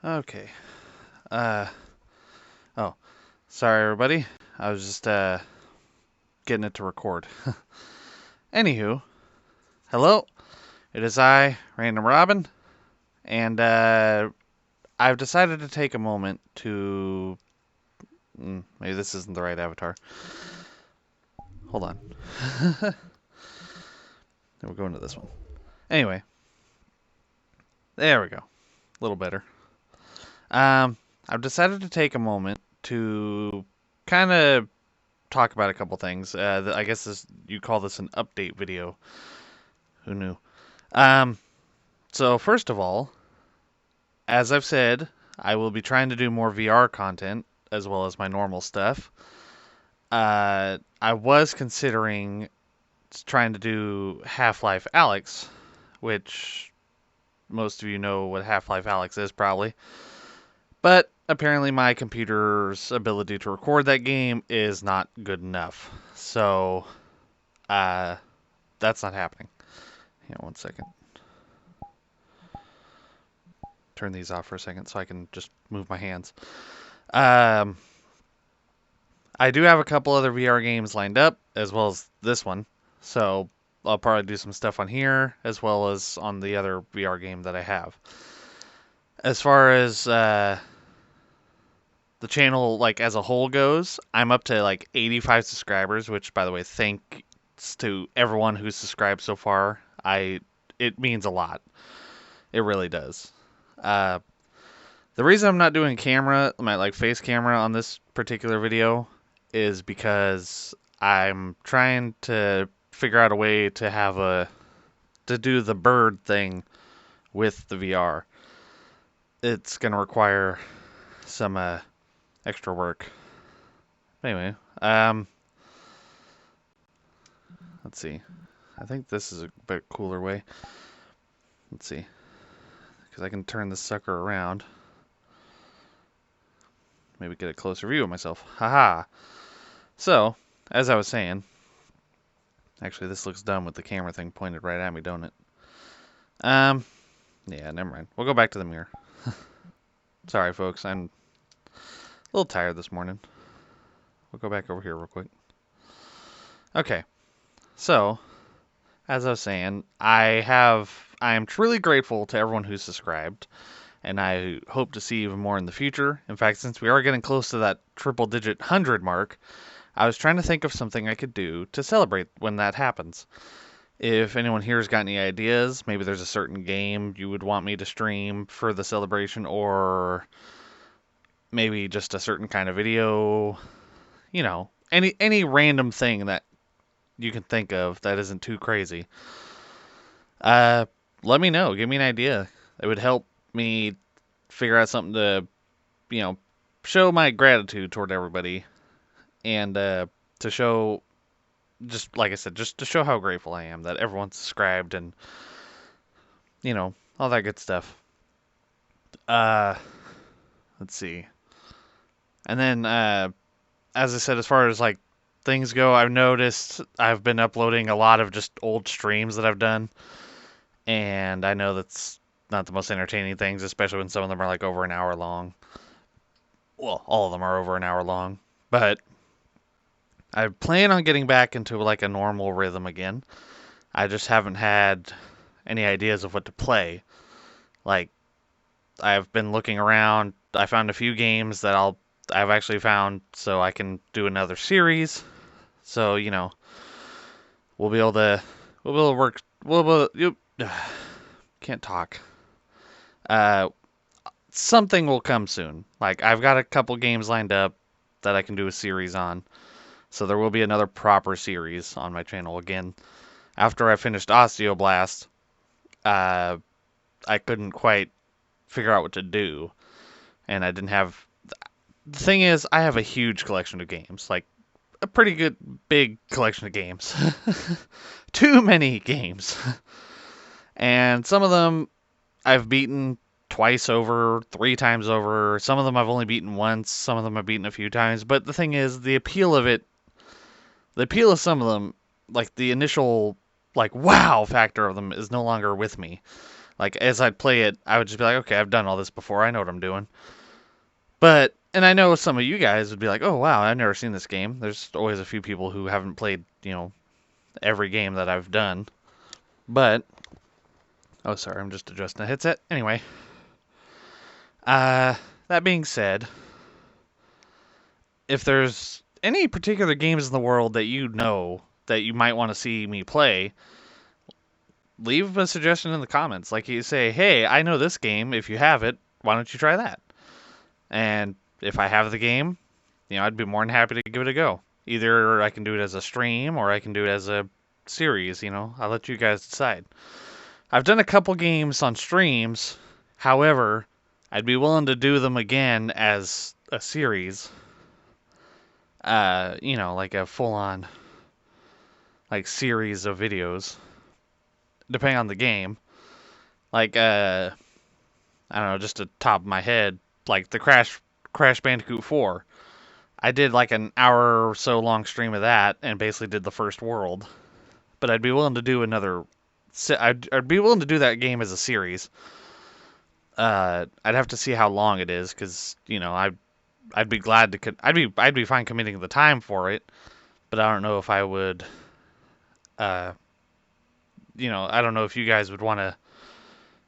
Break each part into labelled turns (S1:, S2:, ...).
S1: Okay. Uh oh. Sorry everybody. I was just getting it to record. Anywho, hello. It is I, Random Robin, and I've decided to take a moment to maybe this isn't the right avatar. Hold on. Then we'll go into this one. Anyway, there we go. A little better. I've decided to take a moment to kind of talk about a couple things. I guess you call this an update video. Who knew? Um, so first of all, as I've said, I will be trying to do more VR content as well as my normal stuff. I was considering trying to do Half-Life Alyx, which most of you know what Half-Life Alyx is probably. But apparently my computer's ability to record that game is not good enough. So, uh, that's not happening. Hang on one second. Turn these off for a second so I can just move my hands. Um, I do have a couple other VR games lined up, as well as this one. So I'll probably do some stuff on here, as well as on the other VR game that I have. As far as the channel, like as a whole goes, I'm up to like 85 subscribers, which, by the way, thanks to everyone who's subscribed so far. It means a lot. It really does. Uh, the reason I'm not doing camera, my like face camera on this particular video, is because I'm trying to figure out a way to to do the bird thing with the VR. It's gonna require some extra work. Anyway, let's see. I think this is a bit cooler way. Let's see, because I can turn this sucker around. Maybe get a closer view of myself. Haha. So, as I was saying, actually this looks dumb with the camera thing pointed right at me, don't it? Yeah, never mind. We'll go back to the mirror. Sorry, folks. I'm a little tired this morning. We'll go back over here real quick. Okay. So, as I was saying, I am truly grateful to everyone who's subscribed, and I hope to see even more in the future. In fact, since we are getting close to that triple digit 100 mark, I was trying to think of something I could do to celebrate when that happens. If anyone here has got any ideas, maybe there's a certain game you would want me to stream for the celebration, or maybe just a certain kind of video, any random thing that you can think of that isn't too crazy. Uh, Let me know. Give me an idea. It would help me figure out something to, you know, show my gratitude toward everybody, and to show, just like I said, just to show how grateful I am that everyone's subscribed and all that good stuff. Uh, let's see. And then, as I said, as far as like things go, I've noticed I've been uploading a lot of just old streams that I've done, and I know that's not the most entertaining things, especially when some of them are like over an hour long. Well, all of them are over an hour long, but I plan on getting back into like a normal rhythm again. I just haven't had any ideas of what to play. Like, I've been looking around. I found a few games that I've actually found so I can do another series. So, we'll be able to work. You can't talk. Uh, Something will come soon. Like, I've got a couple games lined up that I can do a series on. So there will be another proper series on my channel again. After I finished Osteoblast, uh, I couldn't quite figure out what to do, and I didn't have. The thing is, I have a huge collection of games, like a pretty good big collection of games. Too many games. And some of them I've beaten twice over, 3 times over. Some of them I've only beaten once. Some of them I've beaten a few times. But the thing is, the appeal of some of them, like the initial, like, wow factor of them is no longer with me. Like, as I'd play it, I would just be like, okay, I've done all this before. I know what I'm doing. But, and I know some of you guys would be like, oh, wow, I've never seen this game. There's always a few people who haven't played, every game that I've done. But, oh, sorry, I'm just adjusting the headset. Anyway, that being said, if there's any particular games in the world that you know that you might want to see me play, leave a suggestion in the comments. Like, you say, hey, I know this game. If you have it, why don't you try that? And if I have the game, I'd be more than happy to give it a go. Either I can do it as a stream or I can do it as a series, I'll let you guys decide. I've done a couple games on streams. However, I'd be willing to do them again as a series. Like a full-on like series of videos, depending on the game. Like I don't know, just to top of my head, like the Crash Bandicoot 4. I did like an hour or so long stream of that and basically did the first world. But I'd be willing to do another. I'd be willing to do that game as a series. I'd have to see how long it is, because I'd be glad to. I'd be fine committing the time for it, but I don't know if I would. I don't know if you guys would want to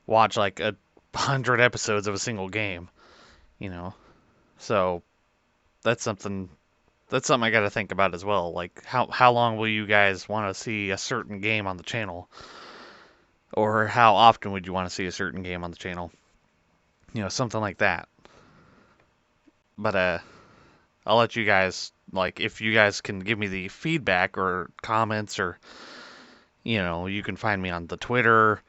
S1: watch like 100 episodes of a single game. So that's something. That's something I got to think about as well. Like, how long will you guys want to see a certain game on the channel? Or how often would you want to see a certain game on the channel? Something like that. But I'll let you guys, like, if you guys can give me the feedback or comments, or you can find me on the Twitter,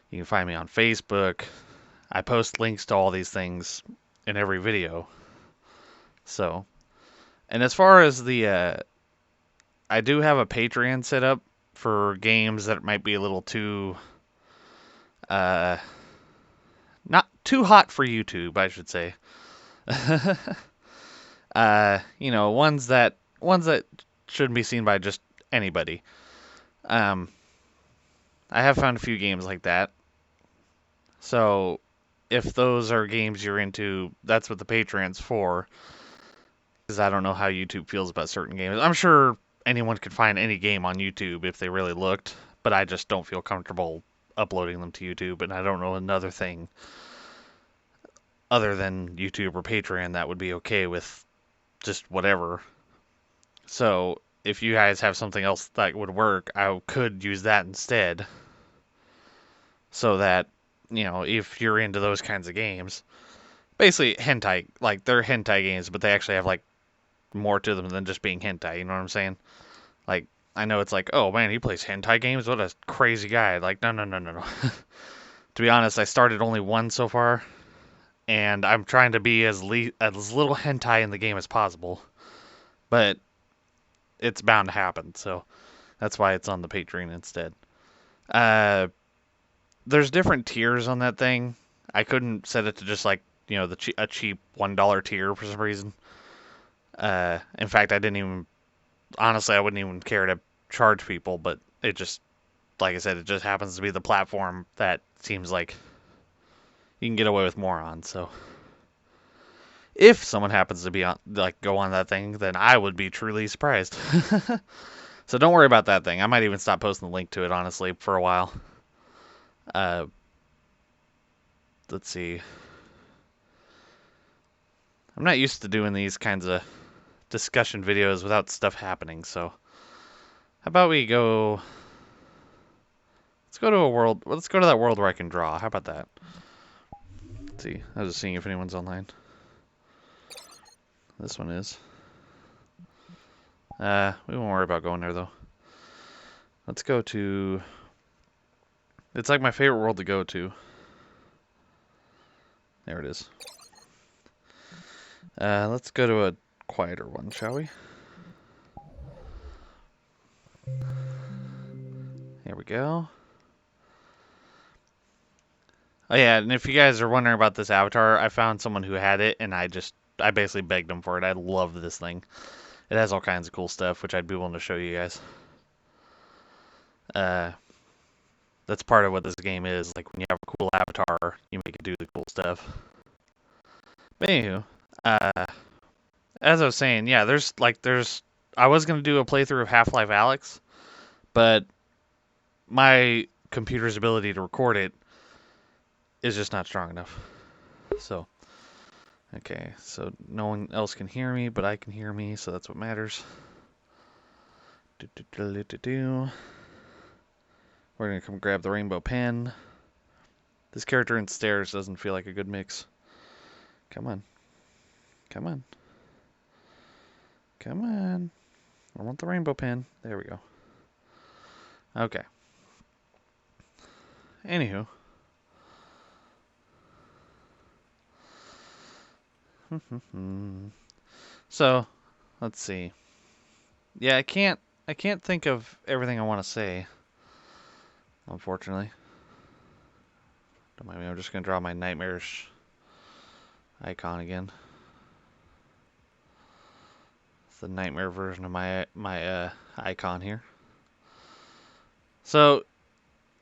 S1: you can find me on Facebook. I post links to all these things in every video. So, and as far as the I do have a Patreon set up for games that might be a little too not too hot for YouTube, I should say. Ones that shouldn't be seen by just anybody. I have found a few games like that. So, if those are games you're into, that's what the Patreon's for. Because I don't know how YouTube feels about certain games. I'm sure anyone could find any game on YouTube if they really looked, but I just don't feel comfortable uploading them to YouTube, and I don't know another thing other than YouTube or Patreon that would be okay with just whatever. So if you guys have something else that would work, I could use that instead. So that, if you're into those kinds of games, basically hentai, like they're hentai games, but they actually have like more to them than just being hentai, you know what I'm saying? Like, I know it's like, oh man, he plays hentai games? What a crazy guy. Like, no. To be honest, I started only one so far, and I'm trying to be as little hentai in the game as possible. But it's bound to happen, so that's why it's on the Patreon instead. There's different tiers on that thing. I couldn't set it to just like, a cheap $1 tier for some reason. In fact, honestly, I wouldn't even care to charge people, but it just, like I said, it just happens to be the platform that seems like you can get away with more on. So if someone happens to be on, like, go on that thing, then I would be truly surprised. So don't worry about that thing. I might even stop posting the link to it, honestly, for a while. Let's see. I'm not used to doing these kinds of discussion videos without stuff happening, so how about we go... Let's go to that world where I can draw. How about that? Let's see. I was just seeing if anyone's online. This one is. We won't worry about going there, though. Let's go to... It's like my favorite world to go to. There it is. Let's go to a quieter one, shall we? There we go. Oh yeah, and if you guys are wondering about this avatar, I found someone who had it, and I basically begged them for it. I love this thing. It has all kinds of cool stuff, which I'd be willing to show you guys. The That's part of what this game is. Like when you have a cool avatar, you make it do the cool stuff. But anywho, as I was saying, yeah, there's I was gonna do a playthrough of Half-Life Alyx, but my computer's ability to record it is just not strong enough. So, okay, so no one else can hear me, but I can hear me, so that's what matters. We're gonna come grab the rainbow pen. This character in stairs doesn't feel like a good mix. Come on. Come on. Come on. I want the rainbow pen. There we go. Okay. Anywho. So, let's see. Yeah, I can't think of everything I want to say. Unfortunately. Don't mind me, I'm just gonna draw my nightmarish icon again. It's the nightmare version of my icon here. So,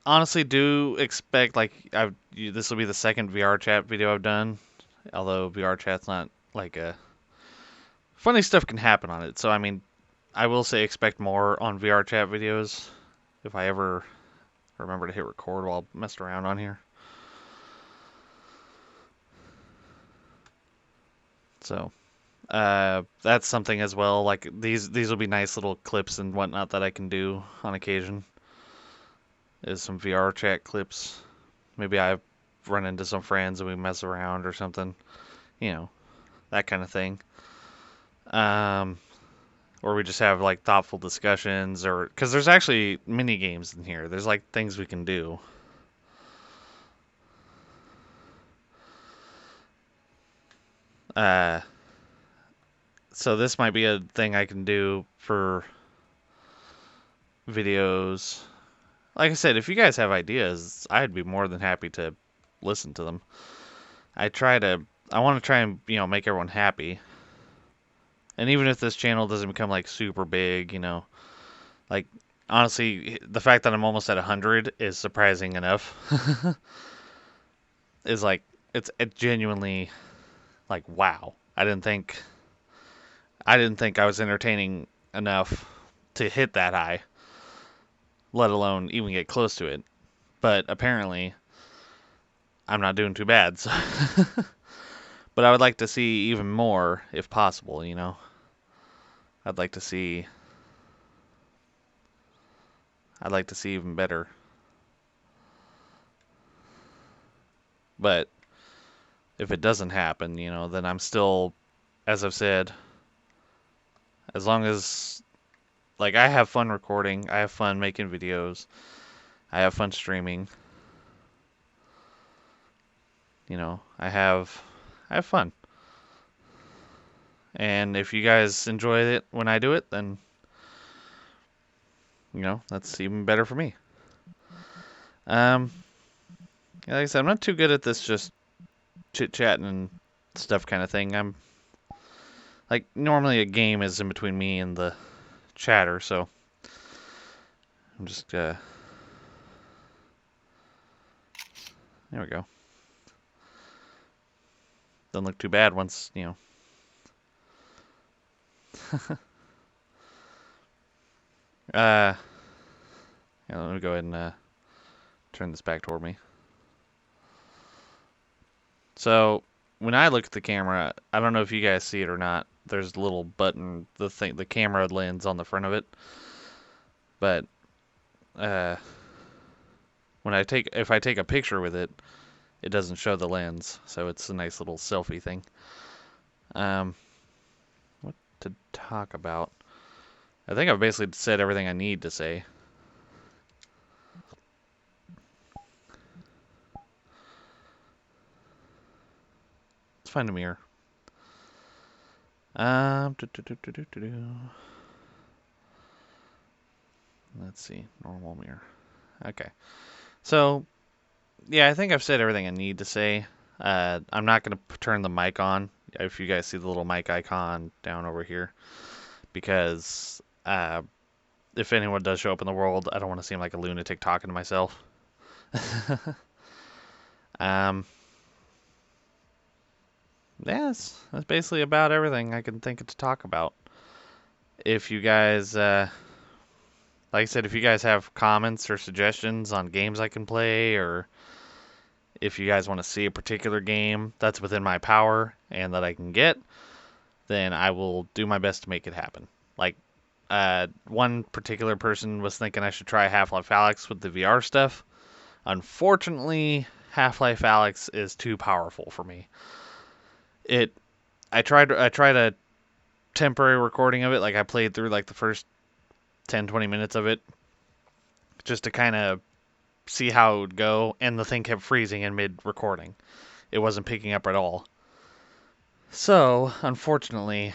S1: honestly, do expect like this will be the second VR chat video I've done. Although VR chat's not like a funny stuff can happen on it. So I mean, I will say expect more on VR chat videos if I ever remember to hit record while messing around on here. So that's something as well. Like these will be nice little clips and whatnot that I can do on occasion. Is some VR chat clips. Maybe I run into some friends and we mess around or something. You know, that kind of thing. Or we just have like thoughtful discussions, or because there's actually mini games in here. There's like things we can do. So this might be a thing I can do for videos. Like I said, if you guys have ideas, I'd be more than happy to listen to them. I want to try and, make everyone happy. And even if this channel doesn't become like super big, like honestly, the fact that I'm almost at 100 is surprising enough. Is like it's genuinely like wow. I didn't think I was entertaining enough to hit that high, let alone even get close to it. But apparently, I'm not doing too bad. So but I would like to see even more if possible, I'd like to see even better. But if it doesn't happen, then I'm still, as I've said, as long as like I have fun recording, I have fun making videos, I have fun streaming. I have fun. And if you guys enjoy it when I do it, then that's even better for me. Like I said, I'm not too good at this just chit-chatting and stuff kind of thing. I'm like normally a game is in between me and the chatter, so I'm just there we go. Doesn't look too bad once, yeah, let me go ahead and turn this back toward me. So when I look at the camera, I don't know if you guys see it or not. There's a little button, the camera lens on the front of it. But if I take a picture with it, it doesn't show the lens, so it's a nice little selfie thing. What to talk about? I think I've basically said everything I need to say. Let's find a mirror. Let's see, normal mirror. Okay, so yeah, I think I've said everything I need to say. I'm not going to turn the mic on, if you guys see the little mic icon down over here, because if anyone does show up in the world, I don't want to seem like a lunatic talking to myself. um, yes, that's basically about everything I can think of to talk about. If you guys, like I said, if you guys have comments or suggestions on games I can play, or if you guys want to see a particular game that's within my power and that I can get, then I will do my best to make it happen. Like, one particular person was thinking I should try Half-Life Alyx with the VR stuff. Unfortunately, Half-Life Alyx is too powerful for me. It I tried a temporary recording of it, like I played through like the first 10-20 minutes of it just to kind of see how it would go, and the thing kept freezing in mid recording. It wasn't picking up at all. So, unfortunately,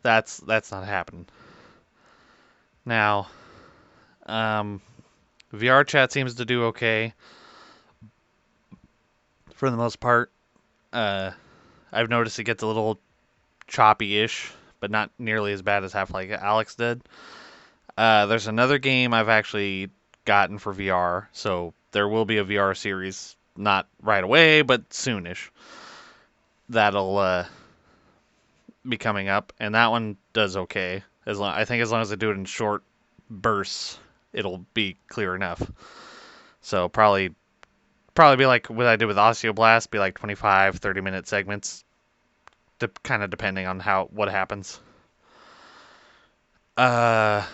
S1: that's not happening. Now, um, VR chat seems to do okay for the most part. Uh, I've noticed it gets a little choppy-ish, but not nearly as bad as Half-Life Alyx did. There's another game I've actually gotten for VR, so there will be a VR series, not right away, but soonish. That'll be coming up, and that one does okay. I think as long as I do it in short bursts, it'll be clear enough. So probably be like what I did with Osteoblast, be like 25, 30-minute segments, kind of depending on what happens. I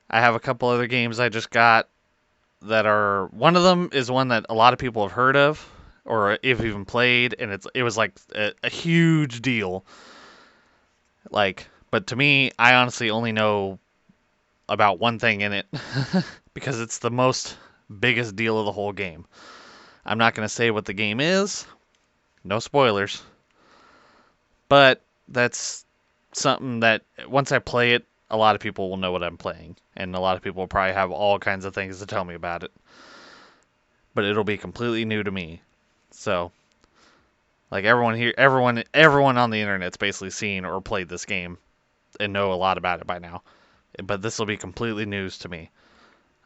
S1: have a couple other games I just got that are, one of them is one that a lot of people have heard of or if even played, and it was like a huge deal. Like, but to me, I honestly only know about one thing in it because it's the most biggest deal of the whole game. I'm not going to say what the game is. No spoilers. But that's something that once I play it, a lot of people will know what I'm playing, and a lot of people will probably have all kinds of things to tell me about it. But it'll be completely new to me. So, like everyone here, everyone on the internet's basically seen or played this game and know a lot about it by now. But this will be completely news to me.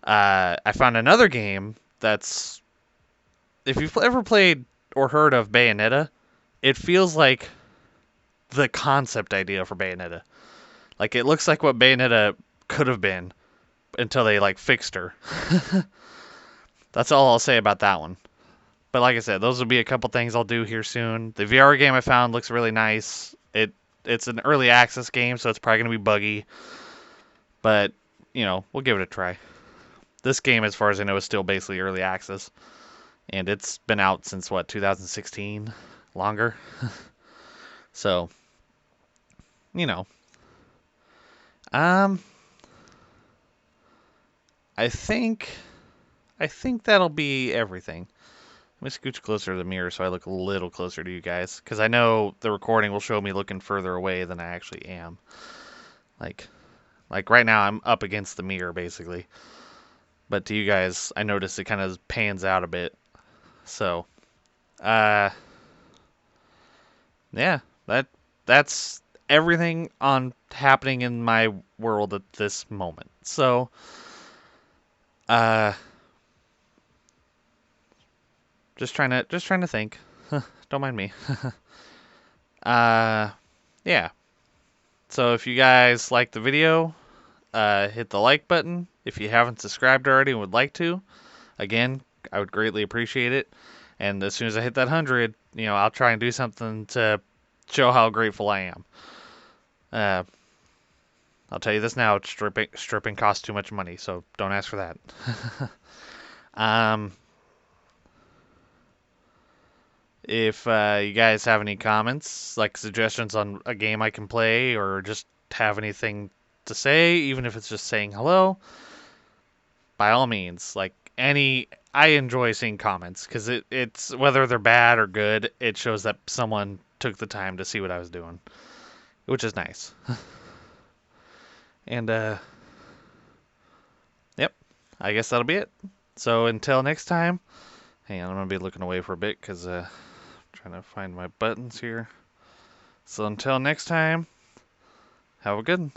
S1: I found another game that's, if you've ever played or heard of Bayonetta, it feels like the concept idea for Bayonetta. Like, it looks like what Bayonetta could have been until they like fixed her. That's all I'll say about that one. But like I said, those will be a couple things I'll do here soon. The VR game I found looks really nice. It's an early access game, so it's probably gonna be buggy. But, we'll give it a try. This game, as far as I know, is still basically early access. And it's been out since, 2016? Longer? So, you know. Um, I think that'll be everything. Let me scooch closer to the mirror so I look a little closer to you guys, because I know the recording will show me looking further away than I actually am. Like right now I'm up against the mirror basically. But to you guys, I notice it kind of pans out a bit. So, yeah, that's everything on happening in my world at this moment. So, uh, just trying to think. Don't mind me. uh, yeah. So if you guys like the video, hit the like button. If you haven't subscribed already and would like to, again, I would greatly appreciate it. And as soon as I hit that 100, I'll try and do something to show how grateful I am. I'll tell you this now: stripping costs too much money, so don't ask for that. If you guys have any comments, like suggestions on a game I can play, or just have anything to say, even if it's just saying hello, by all means, I enjoy seeing comments because it's whether they're bad or good, it shows that someone took the time to see what I was doing, which is nice. And yep, I guess that'll be it. So until next time, hang on, I'm gonna be looking away for a bit because trying to find my buttons here. So until next time, have a good one.